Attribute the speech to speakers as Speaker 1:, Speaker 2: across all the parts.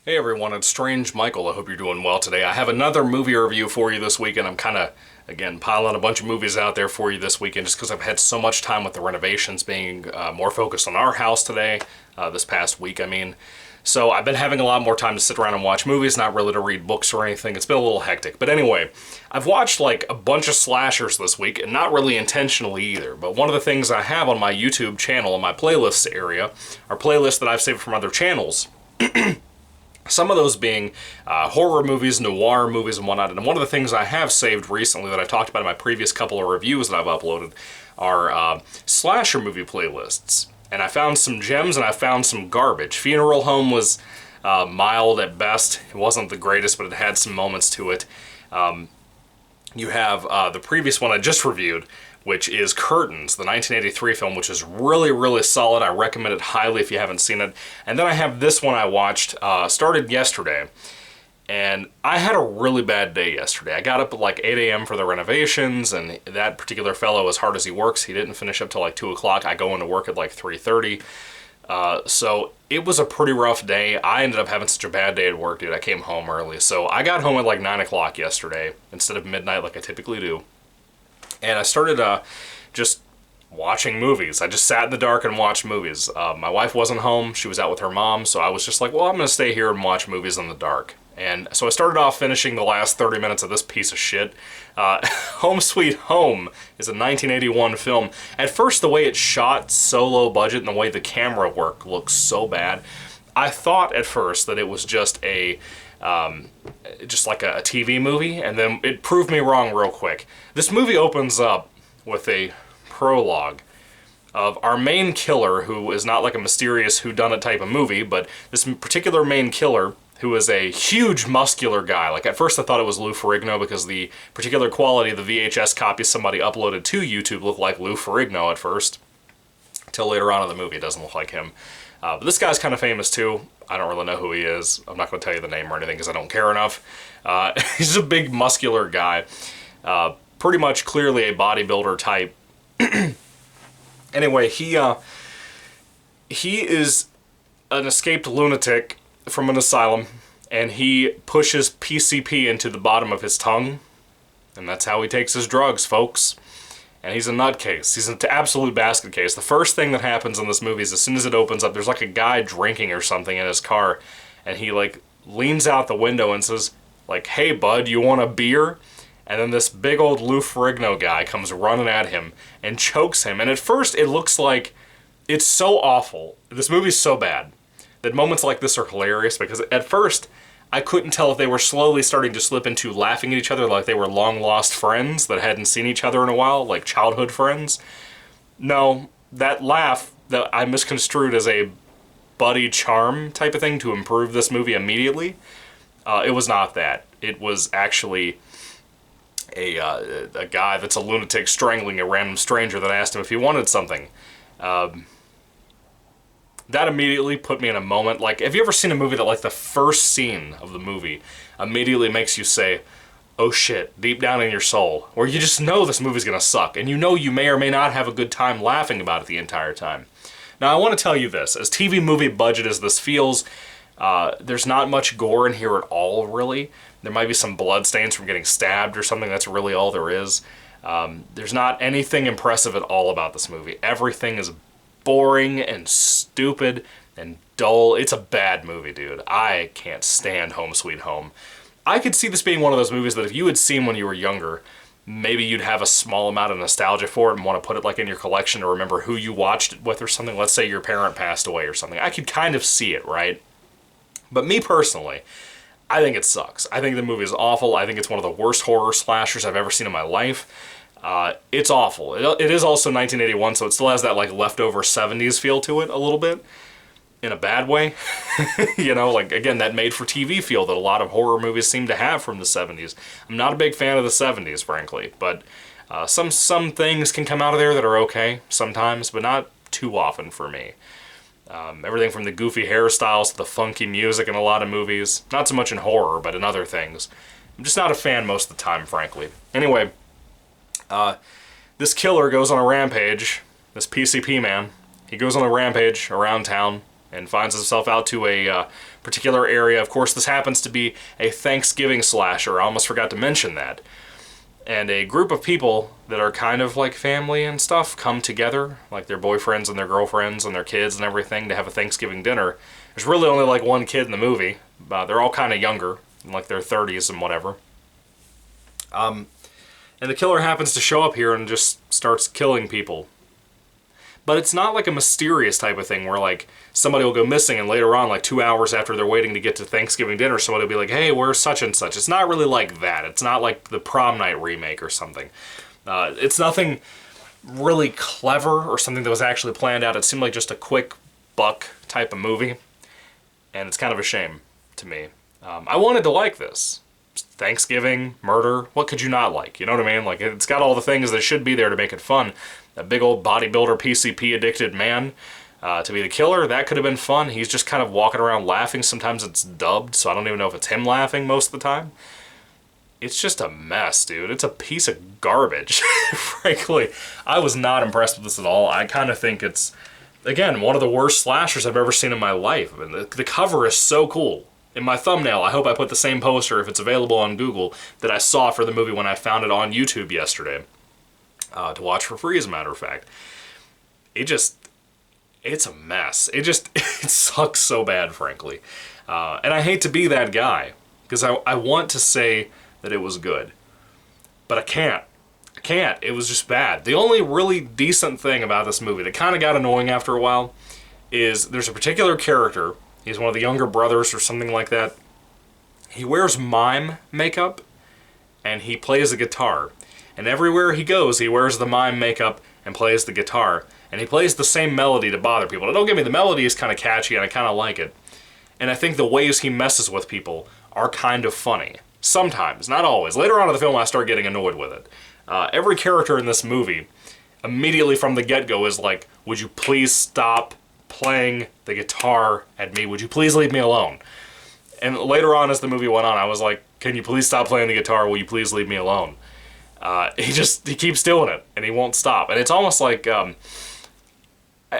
Speaker 1: Hey everyone, it's Strange Michael. I hope you're doing well today. I have another movie review for you this week, and I'm kind of, again, piling a bunch of movies out there for you this weekend just because I've had so much time with the renovations being more focused on our house today, this past week, I mean. So I've been having a lot more time to sit around and watch movies, not really to read books or anything. It's been a little hectic. But anyway, I've watched like a bunch of slashers this week, and not really intentionally either. But one of the things I have on my YouTube channel, in my playlists area, are playlists that I've saved from other channels. Some of those being horror movies, noir movies, and whatnot. And one of the things I have saved recently that I talked about in my previous couple of reviews that I've uploaded are slasher movie playlists. And I found some gems and I found some garbage. Funeral Home was mild at best. It wasn't the greatest, but it had some moments to it. You have the previous one I just reviewed, which is Curtains, the 1983 film, which is really, really solid. I recommend it highly if you haven't seen it. And then I have this one I watched, started yesterday, and I had a really bad day yesterday. I got up at like 8 a.m. for the renovations, and that particular fellow, as hard as he works, he didn't finish up till like 2 o'clock. I go into work at like 3:30. So it was a pretty rough day. I ended up having such a bad day at work, dude. I came home early. So I got home at like 9 o'clock yesterday instead of midnight like I typically do. And I started just watching movies. I just sat in the dark and watched movies. My wife wasn't home. She was out with her mom. So I was just like, well, I'm going to stay here and watch movies in the dark. And so I started off finishing the last 30 minutes of this piece of shit. Home Sweet Home is a 1981 film. At first, the way it's shot, so low budget, and the way the camera work looks so bad, I thought at first that it was just like a TV movie, and then it proved me wrong real quick. This movie opens up with a prologue of our main killer, who is not like a mysterious whodunit type of movie, but this particular main killer, who is a huge muscular guy. Like, at first I thought it was Lou Ferrigno because the particular quality of the VHS copy somebody uploaded to YouTube looked like Lou Ferrigno at first. Till later on in the movie, it doesn't look like him. But this guy's kind of famous too. I don't really know who he is. I'm not going to tell you the name or anything because I don't care enough. He's a big muscular guy. Pretty much clearly a bodybuilder type. Anyway, he is an escaped lunatic from an asylum, and he pushes PCP into the bottom of his tongue, and that's how he takes his drugs, folks. And he's a nutcase. He's an absolute basket case. The first thing that happens in this movie is as soon as it opens up, there's like a guy drinking or something in his car, and he like leans out the window and says, like, hey bud, you want a beer? And then this big old Lou Ferrigno guy comes running at him and chokes him. And at first it looks like it's so awful. This movie's so bad that moments like this are hilarious, because at first I couldn't tell if they were slowly starting to slip into laughing at each other like they were long-lost friends that hadn't seen each other in a while, like childhood friends. No, that laugh that I misconstrued as a buddy charm type of thing to improve this movie immediately, it was not that. It was actually a guy that's a lunatic strangling a random stranger that asked him if he wanted something. That immediately put me in a moment. Like, have you ever seen a movie that, like, the first scene of the movie immediately makes you say, oh shit, deep down in your soul, where you just know this movie's gonna suck, and you know you may or may not have a good time laughing about it the entire time. Now, I want to tell you this. As TV movie budget as this feels, there's not much gore in here at all, really. There might be some blood stains from getting stabbed or something. That's really all there is. There's not anything impressive at all about this movie. Everything is boring and stupid and dull. It's a bad movie, dude. I can't stand Home Sweet Home. I could see this being one of those movies that if you had seen when you were younger, maybe you'd have a small amount of nostalgia for it and want to put it like in your collection to remember who you watched it with or something. Let's say your parent passed away or something. I could kind of see it, right? But me personally, I think it sucks. I think the movie is awful. I think it's one of the worst horror slashers I've ever seen in my life. It's awful. It is also 1981, so it still has that like leftover 70s feel to it a little bit, in a bad way. You know, like, again, that made-for-TV feel that a lot of horror movies seem to have from the 70s. I'm not a big fan of the 70s, frankly, but some things can come out of there that are okay sometimes, but not too often for me. Everything from the goofy hairstyles to the funky music in a lot of movies. Not so much in horror, but in other things. I'm just not a fan most of the time, frankly. Anyway, this killer goes on a rampage, this PCP man. He goes on a rampage around town, and finds himself out to a particular area. Of course, this happens to be a Thanksgiving slasher. I almost forgot to mention that. And a group of people that are kind of like family and stuff come together, like their boyfriends and their girlfriends and their kids and everything, to have a Thanksgiving dinner. There's really only like one kid in the movie. They're all kind of younger, in like their 30s and whatever. And the killer happens to show up here and just starts killing people. But it's not like a mysterious type of thing where like somebody will go missing and later on, like 2 hours after they're waiting to get to Thanksgiving dinner, somebody will be like, hey, where's such and such? It's not really like that. It's not like the Prom Night remake or something. It's nothing really clever or something that was actually planned out. It seemed like just a quick buck type of movie. And it's kind of a shame to me. I wanted to like this. Thanksgiving, murder, what could you not like? You know what I mean? Like, it's got all the things that should be there to make it fun. A big old bodybuilder, PCP addicted man to be the killer, that could have been fun. He's just kind of walking around laughing. Sometimes it's dubbed, so I don't even know if it's him laughing most of the time. It's just a mess, dude. It's a piece of garbage, frankly. I was not impressed with this at all. I kind of think it's, again, one of the worst slashers I've ever seen in my life. I mean, the cover is so cool. In my thumbnail, I hope I put the same poster, if it's available on Google, that I saw for the movie when I found it on YouTube yesterday. To watch for free, as a matter of fact. It's a mess. It sucks so bad, frankly. And I hate to be that guy, because I want to say that it was good. But I can't. It was just bad. The only really decent thing about this movie that kind of got annoying after a while is there's a particular character. He's one of the younger brothers or something like that. He wears mime makeup, and he plays a guitar. And everywhere he goes, he wears the mime makeup and plays the guitar. And he plays the same melody to bother people. Now, don't get me, the melody is kind of catchy, and I kind of like it. And I think the ways he messes with people are kind of funny. Sometimes, not always. Later on in the film, I start getting annoyed with it. Every character in this movie, immediately from the get-go, is like, would you please stop playing the guitar at me? Would you please leave me alone? And later on, as the movie went on, I was like, can you please stop playing the guitar? Will you please leave me alone? He keeps doing it, and he won't stop. And it's almost like, I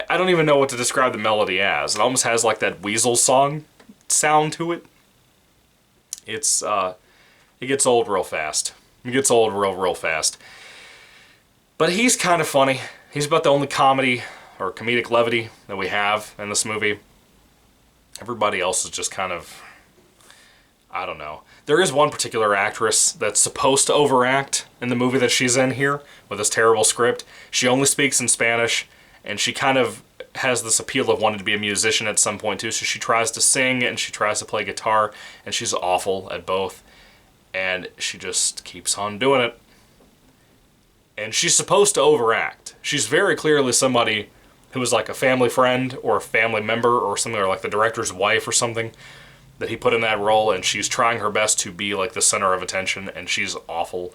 Speaker 1: don't even know what to describe the melody as. It almost has like that Weasel song sound to it. It gets old real fast. It gets old real fast. But he's kind of funny. He's about the only comedy or comedic levity that we have in this movie. Everybody else is just kind of, I don't know. There is one particular actress that's supposed to overact in the movie that she's in here with this terrible script. She only speaks in Spanish, and she kind of has this appeal of wanting to be a musician at some point too, so she tries to sing and she tries to play guitar, and she's awful at both, and she just keeps on doing it. And she's supposed to overact. She's very clearly somebody who was like a family friend or a family member or something, or like the director's wife or something, that he put in that role, and she's trying her best to be like the center of attention, and she's awful.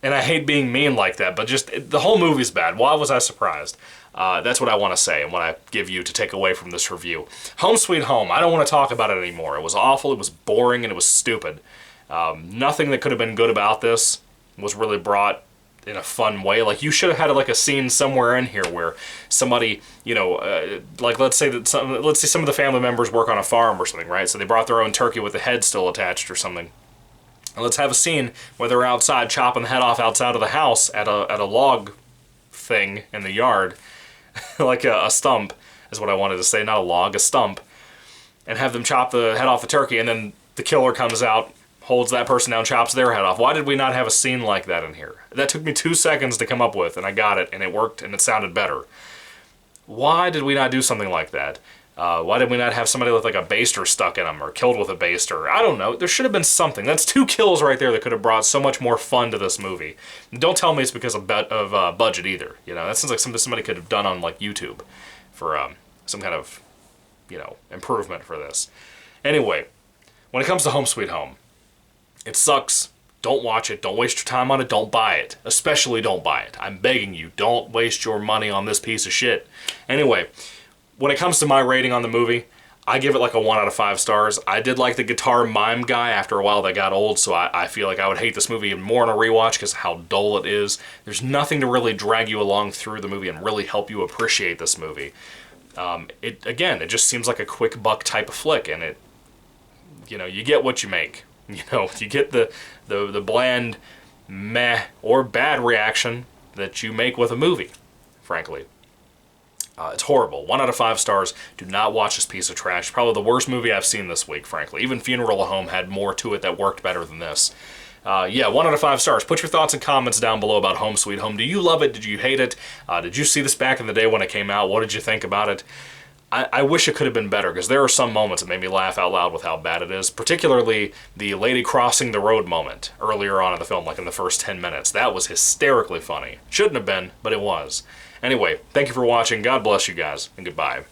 Speaker 1: And I hate being mean like that, but just, the whole movie's bad. Why was I surprised? That's what I want to say and what I give you to take away from this review. Home Sweet Home, I don't want to talk about it anymore. It was awful, it was boring, and it was stupid. Nothing that could have been good about this was really brought in a fun way. Like, you should have had like a scene somewhere in here where somebody, you know, like let's say some of the family members work on a farm or something, right? So they brought their own turkey with the head still attached or something. And let's have a scene where they're outside chopping the head off outside of the house at a log thing in the yard, like a stump is what I wanted to say, not a log, a stump, and have them chop the head off the turkey, and then the killer comes out, holds that person down, chops their head off. Why did we not have a scene like that in here? That took me 2 seconds to come up with, and I got it, and it worked, and it sounded better. Why did we not do something like that? Why did we not have somebody with like a baster stuck in them, or killed with a baster? I don't know. There should have been something. That's 2 kills right there that could have brought so much more fun to this movie. And don't tell me it's because of budget either. You know, that sounds like something somebody could have done on like YouTube for some kind of, you know, improvement for this. Anyway, when it comes to Home Sweet Home, it sucks. Don't watch it. Don't waste your time on it. Don't buy it. Especially don't buy it. I'm begging you, don't waste your money on this piece of shit. Anyway, when it comes to my rating on the movie, I give it like a 1 out of 5 stars. I did like the guitar mime guy. After a while that got old, so I feel like I would hate this movie even more on a rewatch because of how dull it is. There's nothing to really drag you along through the movie and really help you appreciate this movie. It just seems like a quick buck type of flick, and you get what you make. You get the bland meh or bad reaction that you make with a movie, frankly. It's horrible. 1 out of 5 stars. Do not watch this piece of trash. Probably the worst movie I've seen this week, frankly. Even Funeral at Home had more to it that worked better than this. 1 out of 5 stars. Put your thoughts and comments down below about Home Sweet Home. Do you love it? Did you hate it? Did you see this back in the day when it came out? What did you think about it? I wish it could have been better, because there are some moments that made me laugh out loud with how bad it is, particularly the lady crossing the road moment earlier on in the film, like in the first 10 minutes. That was hysterically funny. Shouldn't have been, but it was. Anyway, thank you for watching. God bless you guys, and goodbye.